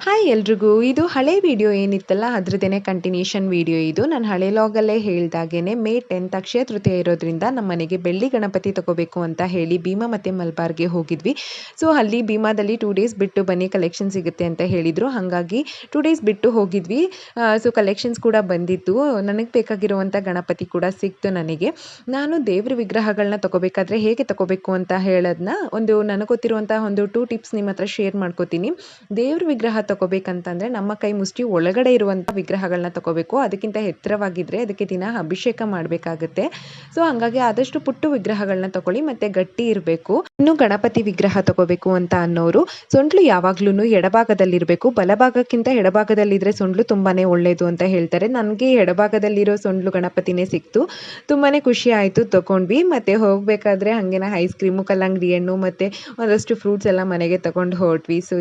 Hi ಎಲ್ರಿಗೂ. ಇದು ಹಳೆ ವಿಡಿಯೋ ಏನಿತ್ತಲ್ಲ ಅದ್ರದ್ದೇನೆ ಕಂಟಿನ್ಯೂಷನ್ ವಿಡಿಯೋ ಇದು. ನಾನು ಹಳೆ ಲಾಗಲ್ಲೇ ಹೇಳ್ದಾಗೇನೆ ಮೇ 10 ಅಕ್ಷಯ ತೃತೀಯ ಇರೋದ್ರಿಂದ ನಮ್ಮ ಮನೆಗೆ ಬೆಳ್ಳಿ ಗಣಪತಿ ತಗೋಬೇಕು ಅಂತ ಹೇಳಿ ಭೀಮಾ ಮತ್ತು ಮಲ್ಬಾರ್ಗೆ ಹೋಗಿದ್ವಿ. ಸೊ ಅಲ್ಲಿ ಭೀಮಾದಲ್ಲಿ 2 ಡೇಸ್ ಬಿಟ್ಟು ಬನ್ನಿ ಕಲೆಕ್ಷನ್ ಸಿಗುತ್ತೆ ಅಂತ ಹೇಳಿದರು. ಹಾಗಾಗಿ 2 ಡೇಸ್ ಬಿಟ್ಟು ಹೋಗಿದ್ವಿ. ಸೊ ಕಲೆಕ್ಷನ್ಸ್ ಕೂಡ ಬಂದಿತ್ತು. ನನಗೆ ಬೇಕಾಗಿರುವಂಥ ಗಣಪತಿ ಕೂಡ ಸಿಕ್ತು ನನಗೆ. ನಾನು ದೇವ್ರ ವಿಗ್ರಹಗಳನ್ನ ತಗೋಬೇಕಾದ್ರೆ ಹೇಗೆ ತಗೋಬೇಕು ಅಂತ ಹೇಳೋದನ್ನ ನನಗೆ ಗೊತ್ತಿರುವಂಥ ಒಂದು 2 ಟಿಪ್ಸ್ ನಿಮ್ಮ ಹತ್ರ ಶೇರ್ ಮಾಡ್ಕೋತೀನಿ. ದೇವ್ರ ವಿಗ್ರಹ ತಗೋಬೇಕಂತಂದರೆ ನಮ್ಮ ಕೈ ಮುಷ್ಟಿ ಒಳಗಡೆ ಇರುವಂಥ ವಿಗ್ರಹಗಳನ್ನ ತಗೋಬೇಕು. ಅದಕ್ಕಿಂತ ಎತ್ತರವಾಗಿದ್ದರೆ ಅದಕ್ಕೆ ದಿನ ಅಭಿಷೇಕ ಮಾಡಬೇಕಾಗುತ್ತೆ. ಸೊ ಹಂಗಾಗಿ ಆದಷ್ಟು ಪುಟ್ಟು ವಿಗ್ರಹಗಳನ್ನ ತಗೊಳ್ಳಿ ಮತ್ತು ಗಟ್ಟಿ ಇರಬೇಕು. ಇನ್ನು ಗಣಪತಿ ವಿಗ್ರಹ ತಗೋಬೇಕು ಅಂತ ಅನ್ನೋರು ಸೊಂಡ್ಲು ಯಾವಾಗ್ಲೂ ಎಡಭಾಗದಲ್ಲಿರಬೇಕು. ಬಲಭಾಗಕ್ಕಿಂತ ಎಡಭಾಗದಲ್ಲಿದ್ದರೆ ಸೊಂಡ್ಲು ತುಂಬಾ ಒಳ್ಳೆಯದು ಅಂತ ಹೇಳ್ತಾರೆ. ನನಗೆ ಎಡಭಾಗದಲ್ಲಿರೋ ಸೊಂಡ್ಲು ಗಣಪತಿನೇ ಸಿಕ್ತು. ತುಂಬಾ ಖುಷಿ ಆಯಿತು, ತಗೊಂಡ್ವಿ. ಮತ್ತು ಹೋಗಬೇಕಾದ್ರೆ ಹಾಗೇನ ಐಸ್ ಕ್ರೀಮು, ಕಲ್ಲಂಗಡಿ ಹಣ್ಣು ಮತ್ತು ಒಂದಷ್ಟು ಫ್ರೂಟ್ಸ್ ಎಲ್ಲ ಮನೆಗೆ ತಗೊಂಡು ಹೊರಟ್ವಿ. ಸೊ